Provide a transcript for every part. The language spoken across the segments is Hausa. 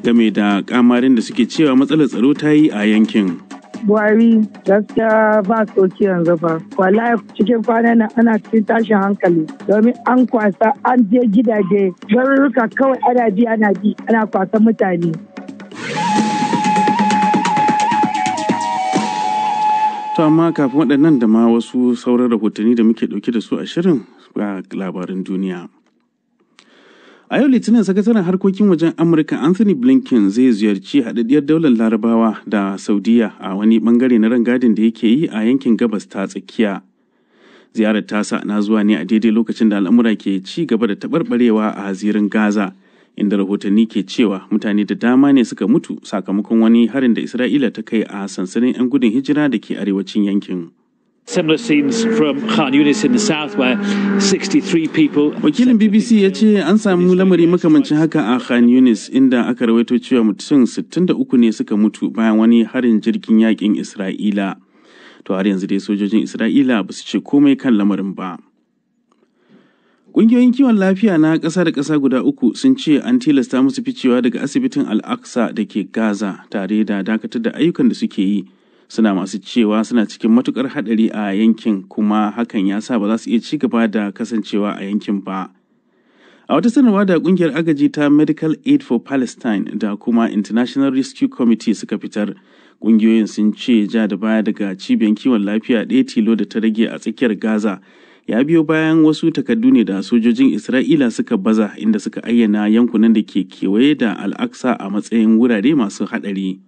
game da kamarin da suke cewa matsalar tsaro ta yi a yankin. Buhari gaskiya ba soki yanzu ba. Wallahi cikin kwanan nan ana cikin tashin hankali domin an kwasa an je gidaje garuruka kawai ana kwasa mutane. To amma kafin waɗannan da ma wasu sauran rahotanni da muke ɗauke da su a shirin ga labaran duniya. A yau Litinin sakataren harkokin wajen Amurka Anthony Blinken zai ziyarci haɗaɗɗiyar daular Larabawa da Saudiya a wani ɓangare na rangadin da yake yi a yankin gabas ta tsakiya. Ziyarar tasa na zuwa ne a daidai lokacin da al'amura ke ci gaba da taɓarɓarewa a zirin Gaza, inda rahotanni ke cewa mutane da dama ne suka mutu sakamakon wani harin da Isra'ila ta kai a sansanin 'yan gudun hijira da ke arewacin yankin. Similar scenes from Khan Yunis in the south where 63 people. Wakilin BBC ya ce an samu lamari makamancin haka a Khan Yunis inda aka rawaito cewa mutum 63 ne suka mutu bayan wani harin jirgin yakin Isra'ila. To har yanzu dai sojojin Isra'ila ba su ce komai kan lamarin ba. Ƙungiyoyin kiwon lafiya na ƙasa da ƙasa guda uku sun ce an tilasta musu ficewa daga asibitin Al-Aqsa da ke Gaza tare da dakatar da ayyukan da suke yi. Suna masu cewa suna cikin matukar hadari a yankin kuma hakan ya sa ba za su iya ci gaba da kasancewa a yankin ba. A wata sanarwa da kungiyar agaji ta Medical Aid for Palestine da kuma International Rescue Committee suka fitar, kungiyoyin sun ce ja da baya daga cibiyar kiwon lafiya ɗaya tilo da ta rage a tsakiyar Gaza ya biyo bayan wasu takardu ne da sojojin Isra'ila suka baza inda suka ayyana yankunan da ke kewaye da Al-Aqsa a matsayin wurare masu hadari.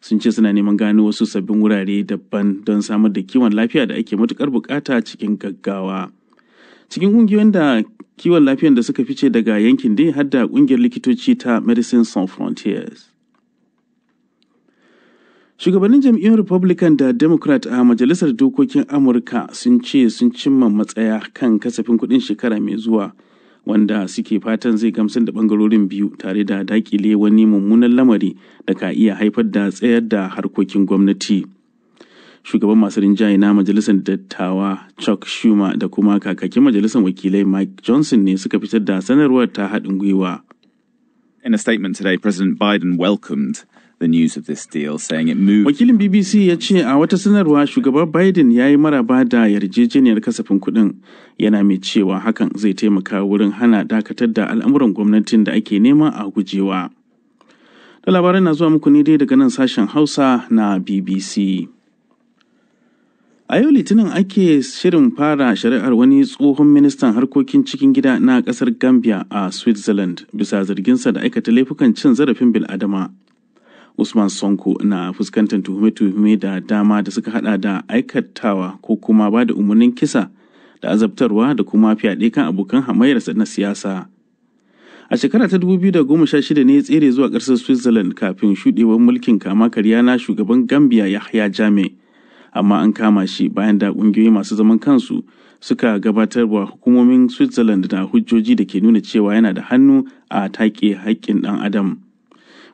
Sun ce suna neman gano wasu sabbin wurare daban don samar da kiwon lafiya da ake matukar bukata cikin gaggawa. Cikin kungiyoyin da kiwon lafiyan da suka fice daga yankin dai har da kungiyar likitoci ta Medicine Sans Frontières. Shugabannin jam'iyyun Republican da Democrat a Majalisar Dokokin Amurka sun ce sun cimma matsaya kan kasafin kuɗin shekara mai zuwa, wanda suke fatan zai gamsar da bangarorin biyu tare da dakile wani mummunan lamari da ka iya haifar da tsayar da harkokin gwamnati. Shugaban masu rinjaye na majalisar dattawa Chuck Schumer da kuma kakakin majalisar wakilai Mike Johnson ne suka fitar da sanarwar ta haɗin gwiwa. In a statement today, President Biden welcomed the news of this deal, saying it moved. Wakilin BBC ya ce a wata sanarwa shugaba Biden ya yi maraba da yarjejeniyar kasafin kuɗin, yana mai cewa hakan zai taimaka wurin hana dakatar da al'amuran gwamnatin da ake nema a gujewa. Da labaran na zuwa muku ne dai daga nan sashen Hausa na BBC. A yau Litinin ake shirin fara shari'ar wani tsohon ministan harkokin cikin gida na ƙasar Gambia a Switzerland bisa zarginsa da aikata laifukan cin zarafin bil'adama. Usman Sonko na fuskantar tuhume-tuhume da dama da suka hada da aikatawa ko kuma ba da umarnin kisa da azabtarwa da kuma fyaɗe kan abokan hamayyarsa na siyasa. A shekara ta 2016 ne ya tsere zuwa ƙasar Switzerland kafin shuɗewar mulkin kama karya na shugaban Gambia Yahya Jammeh, amma an kama shi bayan da ƙungiyoyi masu zaman kansu suka gabatar wa hukumomin Switzerland da hujjoji da ke nuna cewa yana da hannu a take haƙƙin ɗan adam.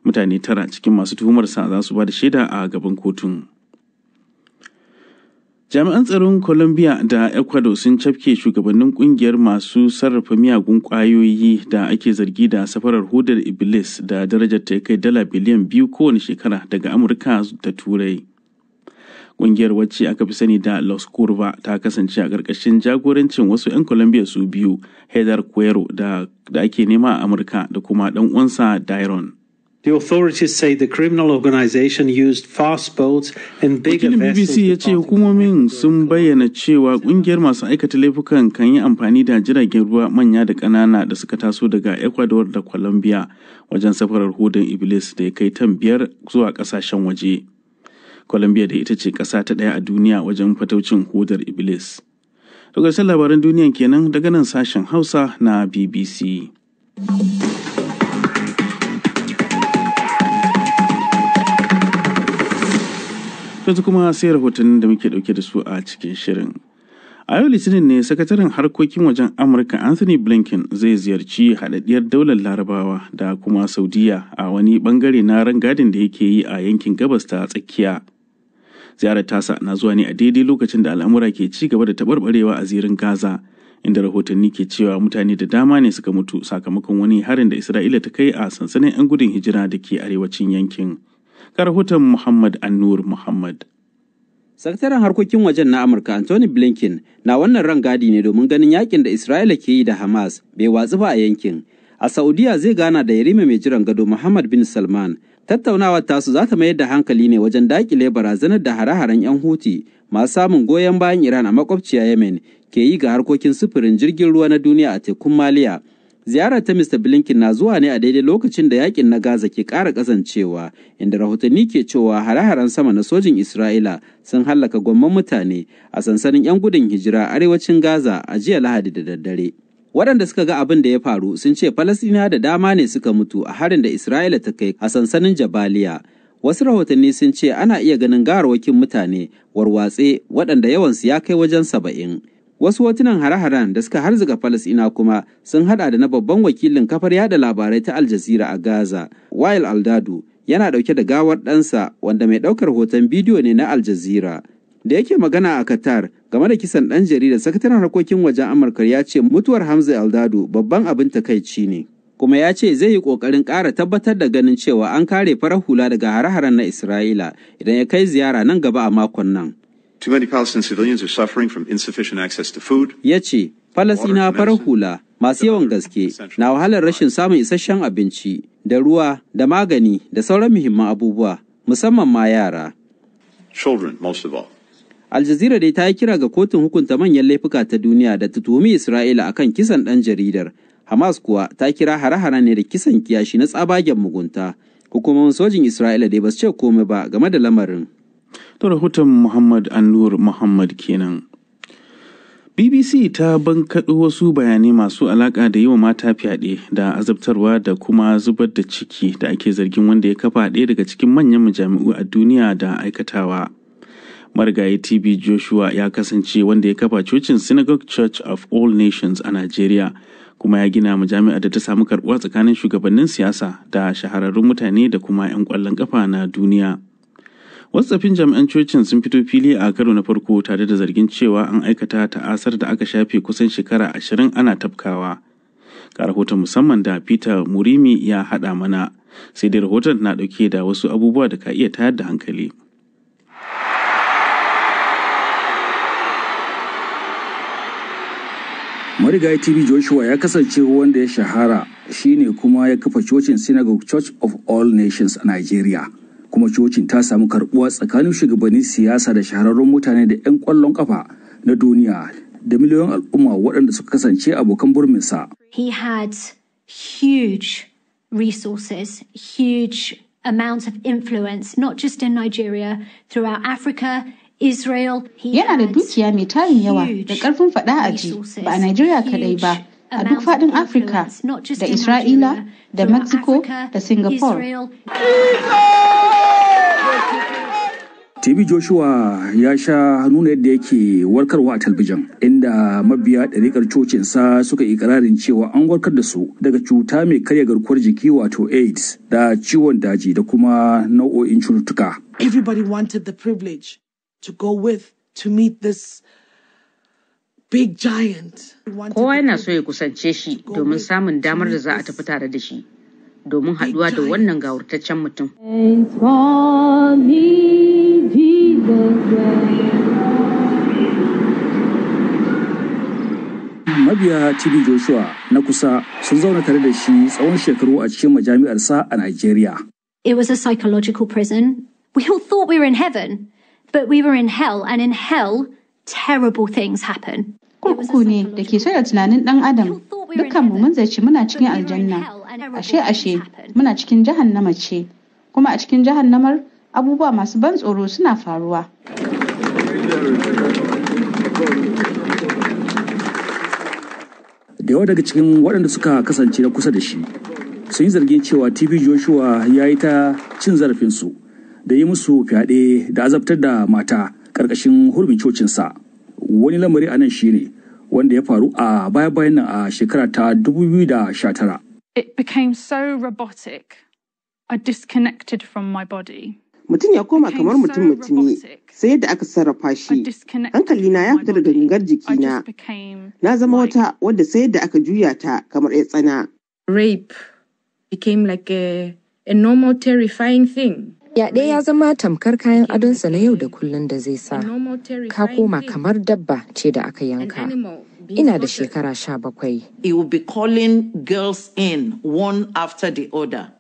Mutane 9 cikin masu tuhumarsa za su ba da shaida a gaban kotun. Jami'an tsaron Colombia da Ecuador sun cafke shugabannin kungiyar masu sarrafa miyagun kwayoyi da ake zargi da safarar hodar Iblis da darajar ta kai $2 biliyan kowane shekara daga Amurka da Turai. Kungiyar wacce aka fi sani da Los Curva ta kasance a ƙarƙashin jagorancin wasu 'yan Colombia su biyu, Heather Cuero da ake nema a Amurka da kuma ɗan uwansa Dairon. The authorities say the criminal organization used fast boats and bigger vessels. BBC ya ce hukumomin sun bayyana cewa kungiyar masu aikata laifukan kan yi amfani da jiragen ruwa manya da ƙanana da suka taso daga Ecuador da Colombia wajen safarar hodar Iblis da ya kai tan 5 zuwa ƙasashen waje. Colombia da ita ce ƙasa ta ɗaya a duniya wajen fataucin hodar Iblis. To ƙarshen labaran duniyan kenan daga nan sashen Hausa na BBC. Yanzu kuma sai rahotannin da muke dauke da su a cikin shirin. A yau Litinin ne sakataren harkokin wajen Amurka Anthony Blinken zai ziyarci haɗaɗɗiyar daular Larabawa da kuma Saudiya a wani bangare na rangadin da yake yi a yankin gabas ta tsakiya. Ziyarar tasa na zuwa ne a daidai lokacin da al'amura ke ci gaba da taɓarɓarewa a zirin Gaza, inda rahotanni ke cewa mutane da dama ne suka mutu sakamakon wani harin da Isra'ila ta kai a sansanin 'yan gudun hijira da ke arewacin yankin. Ga rahoton Muhammad Annur Muhammad. Sakataren harkokin wajen na Amurka Anthony Blinken na wannan rangadi ne domin ganin yakin da Isra'ila ke yi da Hamas bai watsu ba a yankin. A Saudiya zai gana da yarima mai jiran gado Muhammad bin Salman. Tattaunawar tasu za ta mayar da hankali ne wajen dakile barazanar da hare-haren 'yan Houthi masu samun goyon bayan Iran a makwabciya Yemen ke yi ga harkokin sufurin jirgin ruwa na duniya a tekun Maliya. Ziyarar ta Mr. Blinken na zuwa ne a daidai lokacin da yakin na Gaza ke ƙara ƙazancewa, inda rahotanni ke cewa hare-haren sama na sojin Isra'ila sun hallaka gwamman mutane a sansanin 'yan gudun hijira arewacin Gaza a jiya Lahadi da daddare. Waɗanda suka ga abin da ya faru sun ce Falasɗinawa da dama ne suka mutu a harin da Isra'ila ta kai a sansanin Jabaliya. Wasu rahotanni sun ce ana iya ganin gawarwakin mutane warwatse waɗanda yawansu ya kai wajen 70. Wasu hotunan hare-haren da suka harzuka Falasɗinawa kuma sun haɗa da na babban wakilin kafar yada labarai ta Al Jazeera a Gaza, Wael Aldadu, yana ɗauke da gawar ɗansa wanda mai ɗaukar hoton bidiyo ne na Al Jazeera. Da yake magana a Qatar game da kisan ɗan jarida, sakataren harkokin wajen Amurka ya ce mutuwar Hamza Aldado babban abin takaici ne. Kuma ya ce zai yi ƙoƙarin ƙara tabbatar da ganin cewa an kare farar hula daga hare-haren na Isra'ila idan ya kai ziyara nan gaba a makon nan. Too many Palestinian civilians are suffering from insufficient access to food. Ya ce, Falasɗinawa farar hula masu yawan gaske na wahalar rashin samun isasshen abinci da ruwa da magani da sauran muhimman abubuwa, musamman ma yara. Children, most of all. Al Jazeera dai ta yi kira ga kotun hukunta manyan laifuka ta duniya da ta tuhumi Isra'ila akan kisan ɗan jaridar. Hamas kuwa ta kira hare-hare ne da kisan kiyashi na tsabagen mugunta. Hukumomin sojin Isra'ila dai ba su ce komai ba game da lamarin. To rahoton Muhammad Annur Muhammad kenan. BBC ta bankaɗo wasu bayanai masu alaƙa da yi wa mata fyaɗe da azabtarwa da kuma zubar da ciki da ake zargin wanda ya kafa ɗaya daga cikin manyan majami'u a duniya da aikatawa. Marigayi TB Joshua ya kasance wanda ya kafa cocin Synagogue Church of All Nations a Najeriya, kuma ya gina majami'a da ta samu karɓuwa tsakanin shugabannin siyasa da shahararrun mutane da kuma 'yan ƙwallon ƙafa na duniya. Wasu tsafin jami'an cocin sun fito fili a karo na farko tare da zargin cewa an aikata ta'asar da aka shafe kusan shekara 20 ana tafkawa. Ga rahoton musamman da Peter Murimi ya haɗa mana, sai dai rahoton na ɗauke da wasu abubuwa da ka iya tayar da hankali. Marigayi TB Joshua ya kasance wanda ya shahara shine kuma ya kafa cocin Synagogue Church of All Nations a Nigeria. Kuma cocin ta samu karbuwa tsakanin shugabannin siyasa da shahararrun mutane da 'yan kwallon kafa na duniya da miliyoyin al'umma waɗanda suka kasance abokan burminsa. He had huge resources, huge amounts of influence, not just in Nigeria, throughout Africa, Israel. Yana da dukiya mai tarin yawa da ƙarfin faɗa a ji, ba a Najeriya kaɗai ba, a duk faɗin Afirka, da Isra'ila, da Mexico, da Singapore. TB Joshua ya sha nuna yadda yake warkarwa a talbijin, inda mabiya ɗariƙar cocinsa suka yi ƙirarin cewa an warkar da su daga cuta mai karya garkuwar jiki wato AIDS da ciwon daji da kuma nau'o'in cututtuka. Everybody wanted the privilege to go with, to meet this big giant. Kowa yana so ya kusance shi domin samun damar da za a tafi tare da shi, domin haɗuwa da wannan gawurtaccen mutum. Mabiya TB Joshua na kusa sun zauna tare da shi tsawon shekaru a cikin majami'arsa a Nigeria. It was a psychological prison. We all thought we were in heaven, but we were in hell, and in hell, terrible things happen. Kurkuku ne da ke soya tunanin ɗan Adam. Dukkanmu mun zaci muna cikin aljanna. Ashe, muna cikin jahannama ce. Kuma a cikin jahannamar abubuwa masu ban tsoro suna faruwa. Da yawa daga cikin waɗanda suka kasance na kusa da shi sun yi zargin cewa TB Joshua ya yi ta cin zarafinsu da yi musu fyaɗe da azabtar da mata ƙarƙashin hurumin cocinsa. Wani lamari a nan shi ne wanda ya faru a baya-bayan nan a shekara ta 2019. It became so robotic. I disconnected from my body. mutum ya koma kamar mutum-mutumi sai yadda aka sarrafa shi. Hankalina ya fita daga gangar jikina. Na zama wata wadda sai yadda aka juya ta kamar ya tsana. Rape became like a normal terrifying thing. Yaɗe ya zama tamkar kayan adonsa na yau da kullum da zai sa. Ka koma kamar dabba ce da aka yanka. Ina da shekara 17. He will be calling girls in one after the other.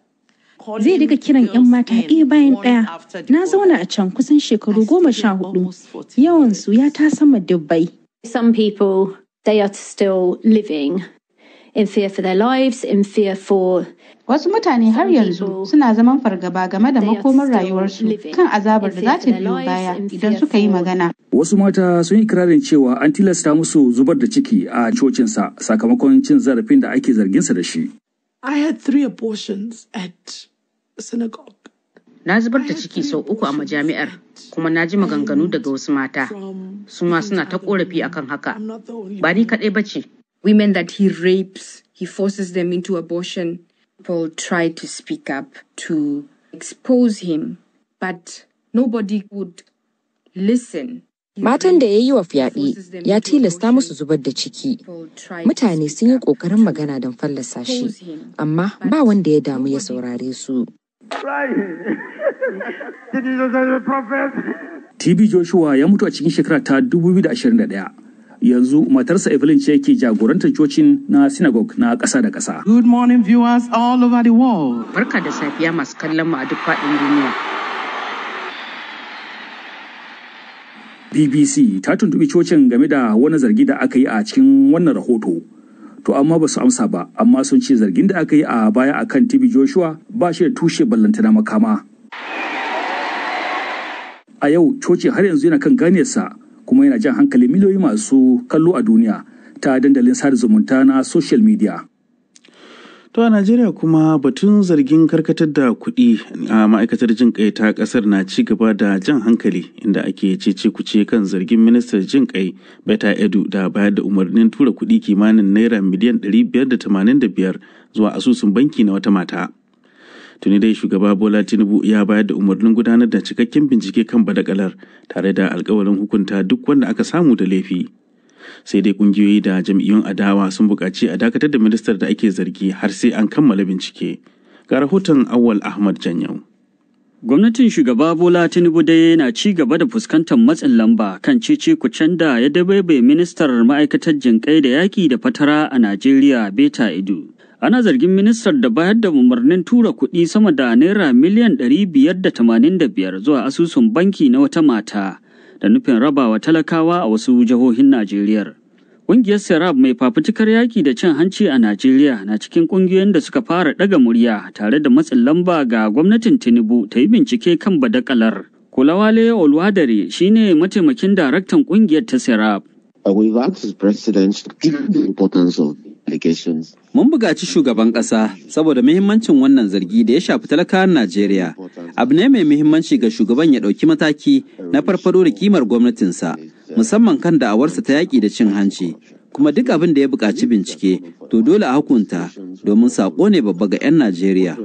Zai riga kiran 'yan mata ɗaya bayan ɗaya. Na zauna a can kusan shekaru 14. Yawansu ya ta sama dubbai. Some people, they are still living in fear for their lives, in fear for... Wasu mutane har yanzu suna zaman fargaba game da makomar rayuwarsu kan azabar da za ta biyo baya idan suka yi magana. Wasu mata sun yi ikirarin cewa an tilasta musu zubar da ciki a cocinsa sakamakon cin zarafin da ake zarginsa da shi. I had 3 abortions at synagogue. Na zubar da ciki sau 3 a majami'ar, kuma na ji maganganu daga wasu mata. Su ma suna ta korafi akan haka. Ba ni kaɗai ba ce. Women that he rapes, he forces them into abortion. People try to speak up to expose him, but nobody would listen. Matan da ya yi wa fyaɗe ya tilasta musu zubar da ciki. Mutane sun yi ƙoƙarin magana don fallasa shi, amma ba wanda ya damu ya saurare su. TB Joshua ya mutu a cikin shekara ta 2021. Yanzu matarsa Evelyn ce ke jagorantar cocin na synagogue na ƙasa da ƙasa. Good morning viewers all over the world. Barka da safiya masu kallon mu a duk faɗin duniya. BBC ta tuntubi cocin game da wani zargi da aka yi a cikin wannan rahoto. To amma ba su amsa ba, amma sun ce zargin da aka yi a baya akan TB Joshua ba shi da tushe ballantana makama. A yau coci har yanzu yana kan ganiyarsa kuma yana jan hankali miliyoyi masu kallo a duniya ta dandalin sada zumunta na social media. To a Najeriya kuma batun zargin karkatar da kuɗi a ma'aikatar jin ƙai ta ƙasar na ci gaba da jan hankali inda ake cece kuce kan zargin ministar jin ƙai Beta Edu da bayar da umarnin tura kuɗi kimanin naira miliyan 585 zuwa asusun banki na wata mata. Tuni dai shugaba Bola Tinubu ya bayar da umarnin gudanar da cikakken bincike kan badakalar tare da alkawarin hukunta duk wanda aka samu da laifi. Sai dai kungiyoyi da jam'iyyun adawa sun buƙaci a dakatar da ministar da ake zargi har sai an kammala bincike. Ga rahoton Awwal Ahmad Janyau. Gwamnatin shugaba Bola Tinubu dai na ci gaba da fuskantar matsin lamba kan cece-kucen da ya dabaibaye ministar ma'aikatar jinƙai da yaƙi da fatara a Najeriya Beta Edu. Ana zargin ministar da bayar da umarnin tura kuɗi sama da naira miliyan 585 zuwa asusun banki na wata mata da nufin rabawa talakawa a wasu jihohin Najeriya. Ƙungiyar Serap mai fafutukar yaƙi da cin hanci a Najeriya na cikin ƙungiyoyin da suka fara ɗaga murya tare da matsin lamba ga gwamnatin Tinubu ta yi bincike kan badakalar. Kulawale Olwadare shine mataimakin daraktan ƙungiyar ta Serap. We've asked the president to give the importance of allegations. Mun buƙaci shugaban ƙasa saboda muhimmancin wannan zargi da ya shafi talakawan Najeriya. Abu ne mai muhimmanci ga shugaban ya ɗauki mataki na farfado da kimar gwamnatinsa, musamman kan da'awarsa ta yaƙi da cin hanci. Kuma duk abin da ya buƙaci bincike, to dole a hukunta domin saƙo ne babba ga 'yan Najeriya.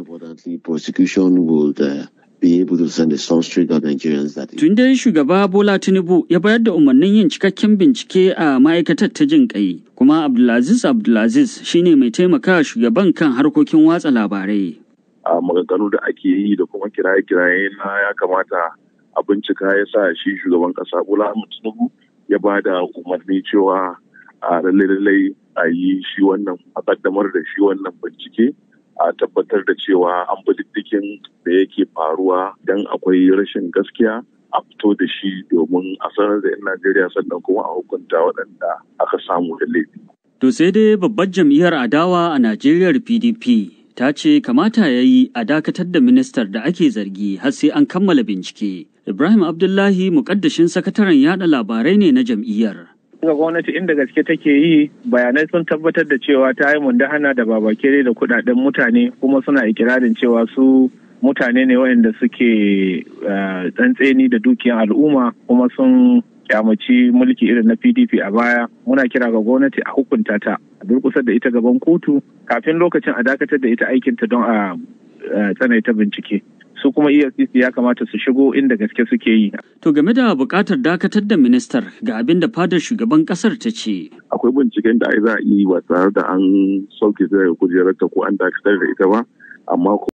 Tun dai shugaba Bola Tinubu ya bayar da umarnin yin cikakken bincike a ma'aikatar ta jin ƙai, kuma Abdulaziz shine mai taimaka shugaban kan harkokin watsa labarai. A maganganu da ake yi da kuma kiraye-kiraye na ya kamata a bincika ya sa shi shugaban ƙasa Bola Tinubu ya ba da umarni cewa a lallai a yi shi wannan a kaddamar da shi wannan bincike. A tabbatar da cewa an bi diddigin da yake faruwa don akwai rashin gaskiya a fito da shi domin a sanar da 'yan Najeriya sannan kuma a hukunta waɗanda aka samu da laifi. To sai dai babbar jam'iyyar adawa a Najeriya PDP ta ce kamata ya yi a dakatar da ministar da ake zargi har sai an kammala bincike. Ibrahim Abdullahi muƙaddashin sakataren yada labarai ne na jam'iyyar. Ga gwamnati inda gaske take yi bayanai sun tabbatar da cewa ta yi mundahana da babakere da kudaden mutane kuma suna ikirarin cewa su mutane ne waɗanda suke tsantseni da dukiyar al'umma kuma sun kyamaci mulki irin na PDP a baya. Muna kira ga gwamnati a hukunta ta a durkusar da ita gaban kotu kafin lokacin a dakatar da ita aikinta don a tsanaita bincike. Su kuma EFCC ya kamata su shigo inda gaske suke yi. To game da buƙatar dakatar da ministar ga abin da fadar shugaban ƙasar ta ce. Akwai binciken da ai za a yi ba tare da an sauke ta daga kujerarta ko an dakatar da ita ba, amma